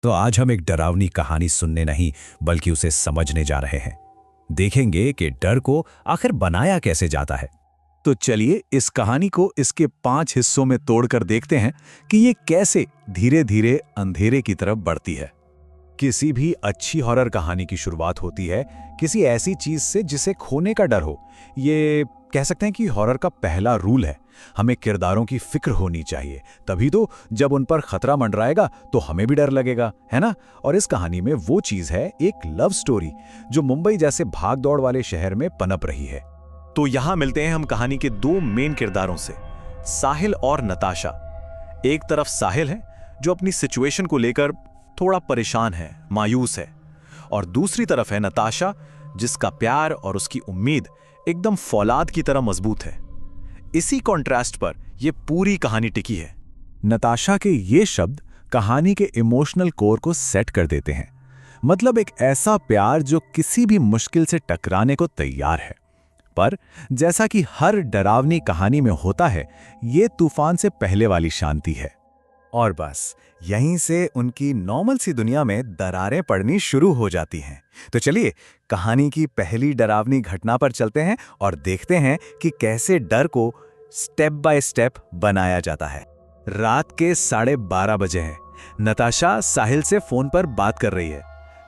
तो आज हम एक डरावनी कहानी सुनने नहीं बल्कि उसे समझने जा रहे हैं। देखेंगे कि डर को आखिर बनाया कैसे जाता है। तो चलिए इस कहानी को इसके 5 हिस्सों में तोड़कर देखते हैं कि ये कैसे धीरे धीरे अंधेरे की तरफ बढ़ती है। किसी भी अच्छी हॉरर कहानी की शुरुआत होती है किसी ऐसी चीज से जिसे खोने का डर हो। ये कह सकते हैं कि हॉरर का पहला रूल है, हमें किरदारों की फिक्र होनी चाहिए, तभी तो जब उन पर खतरा मंडराएगा तो हमें भी डर लगेगा, है ना। और इस कहानी में वो चीज है एक लव स्टोरी जो मुंबई जैसे भागदौड़ वाले शहर में पनप रही है। तो यहां मिलते हैं हम कहानी के 2 मेन किरदारों से, साहिल और नताशा। एक तरफ साहिल है जो अपनी सिचुएशन को लेकर थोड़ा परेशान है, मायूस है, और दूसरी तरफ है नताशा जिसका प्यार और उसकी उम्मीद एकदम फौलाद की तरह मजबूत है। इसी कॉन्ट्रास्ट पर यह पूरी कहानी टिकी है। नताशा के ये शब्द कहानी के इमोशनल कोर को सेट कर देते हैं। मतलब एक ऐसा प्यार जो किसी भी मुश्किल से टकराने को तैयार है। पर जैसा कि हर डरावनी कहानी में होता है, ये तूफान से पहले वाली शांति है। और बस यहीं से उनकी नॉर्मल सी दुनिया में दरारें पड़नी शुरू हो जाती हैं। तो चलिए कहानी की पहली डरावनी घटना पर चलते हैं और देखते हैं कि कैसे डर को स्टेप बाय स्टेप बनाया जाता है। रात के 12:30 बजे हैं। नताशा साहिल से फोन पर बात कर रही है।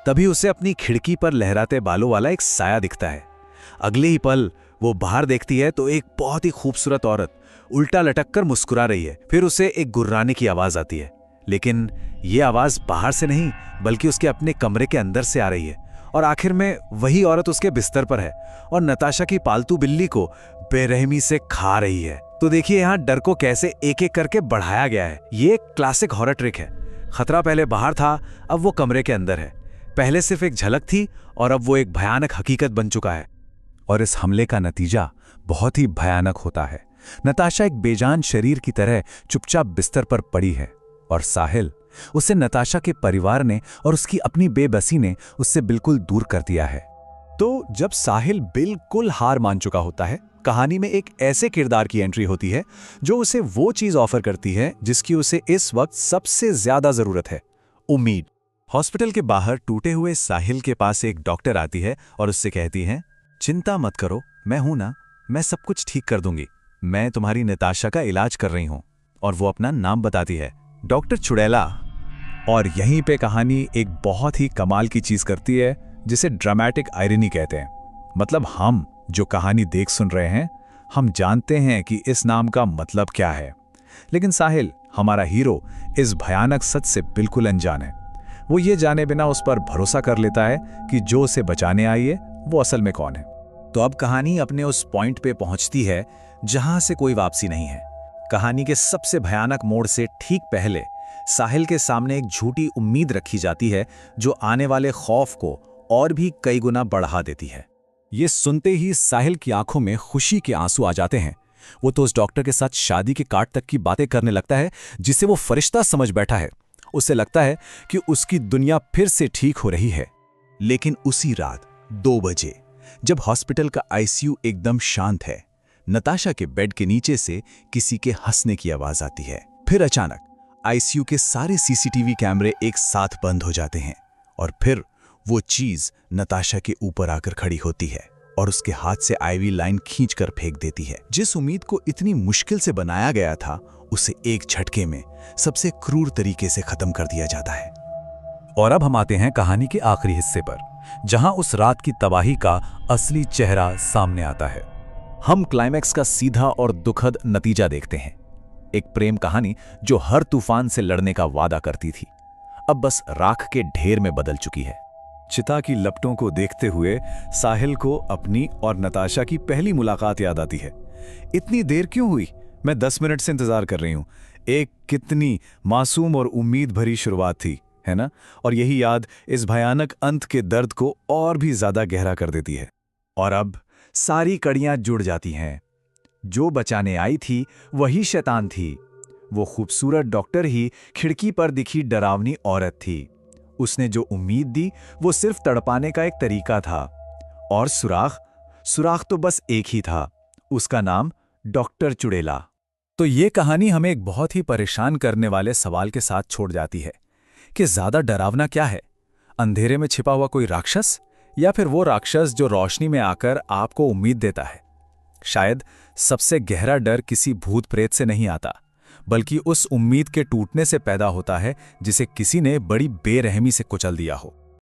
तभी उसे अपनी खिड़की पर लहराते बालों वाला एक साया दिखता है। अगले ही पल वो बाहर देखती है तो एक बहुत ही खूबसूरत औरत उल्टा लटक कर मुस्कुरा रही है। फिर उसे एक गुर्राने की आवाज आती है, लेकिन ये आवाज बाहर से नहीं बल्कि उसके अपने कमरे के अंदर से आ रही है। और आखिर में वही औरत उसके बिस्तर पर है और नताशा की पालतू बिल्ली को बेरहमी से खा रही है। तो देखिए यहाँ डर को कैसे एक एक करके बढ़ाया गया है। ये एक क्लासिक हॉरर ट्रिक है। खतरा पहले बाहर था, अब वो कमरे के अंदर है। पहले सिर्फ एक झलक थी और अब वो एक भयानक हकीकत बन चुका है। और इस हमले का नतीजा बहुत ही भयानक होता है। नताशा एक बेजान शरीर की तरह चुपचाप बिस्तर पर पड़ी है और साहिल, उसे नताशा के परिवार ने और उसकी अपनी बेबसी ने उससे बिल्कुल दूर कर दिया है। तो जब साहिल बिल्कुल हार मान चुका होता है, कहानी में एक ऐसे किरदार की एंट्री होती है जो उसे वो चीज ऑफर करती है जिसकी उसे इस वक्त सबसे ज्यादा जरूरत है, उम्मीद। हॉस्पिटल के बाहर टूटे हुए साहिल के पास एक डॉक्टर आती है और उससे कहती है, चिंता मत करो, मैं हूं ना, मैं सब कुछ ठीक कर दूंगी। मैं तुम्हारी नताशा का इलाज कर रही हूं। और वो अपना नाम बताती है, डॉक्टर चुड़ैला। और यहीं पे कहानी एक बहुत ही कमाल की चीज करती है जिसे ड्रामेटिक आयरनी कहते हैं। मतलब हम जो कहानी देख सुन रहे हैं, हम जानते हैं कि इस नाम का मतलब क्या है, लेकिन साहिल, हमारा हीरो, इस भयानक सच से बिल्कुल अनजान है। वो ये जाने बिना उस पर भरोसा कर लेता है कि जो उसे बचाने आई है वो असल में कौन है। तो अब कहानी अपने उस पॉइंट पे पहुंचती है जहां से कोई वापसी नहीं है। कहानी के सबसे भयानक मोड़ से ठीक पहले साहिल के सामने एक झूठी उम्मीद रखी जाती है जो आने वाले खौफ को और भी कई गुना बढ़ा देती है। ये सुनते ही साहिल की आंखों में खुशी के आंसू आ जाते हैं। वो तो उस डॉक्टर के साथ शादी के कार्ड तक की बातें करने लगता है जिसे वो फरिश्ता समझ बैठा है। उसे लगता है कि उसकी दुनिया फिर से ठीक हो रही है। लेकिन उसी रात 2 बजे जब हॉस्पिटल का आईसीयू एकदम शांत है, नताशा के बेड के नीचे से किसी के हंसने की आवाज आती है। फिर अचानक आईसीयू के सारे सीसीटीवी कैमरे एक साथ बंद हो जाते हैं और फिर वो चीज नताशा के ऊपर आकर खड़ी होती है और उसके हाथ से आईवी लाइन खींचकर फेंक देती है। जिस उम्मीद को इतनी मुश्किल से बनाया गया था, उसे एक झटके में सबसे क्रूर तरीके से खत्म कर दिया जाता है। और अब हम आते हैं कहानी के आखिरी हिस्से पर, जहां उस रात की तबाही का असली चेहरा सामने आता है। हम क्लाइमैक्स का सीधा और दुखद नतीजा देखते हैं। एक प्रेम कहानी जो हर तूफान से लड़ने का वादा करती थी, अब बस राख के ढेर में बदल चुकी है। चिता की लपटों को देखते हुए साहिल को अपनी और नताशा की पहली मुलाकात याद आती है। इतनी देर क्यों हुई? मैं 10 मिनट से इंतजार कर रही हूं। एक कितनी मासूम और उम्मीद भरी शुरुआत थी, है ना? और यही याद इस भयानक अंत के दर्द को और भी ज्यादा गहरा कर देती है। और अब सारी कड़ियां जुड़ जाती हैं। जो बचाने आई थी वही शैतान थी। वो खूबसूरत डॉक्टर ही खिड़की पर दिखी डरावनी औरत थी। उसने जो उम्मीद दी वो सिर्फ तड़पाने का एक तरीका था। और सुराख तो बस एक ही था, उसका नाम डॉक्टर चुड़ैला। तो ये कहानी हमें एक बहुत ही परेशान करने वाले सवाल के साथ छोड़ जाती है कि ज्यादा डरावना क्या है, अंधेरे में छिपा हुआ कोई राक्षस या फिर वो राक्षस जो रोशनी में आकर आपको उम्मीद देता है। शायद सबसे गहरा डर किसी भूत प्रेत से नहीं आता, बल्कि उस उम्मीद के टूटने से पैदा होता है जिसे किसी ने बड़ी बेरहमी से कुचल दिया हो।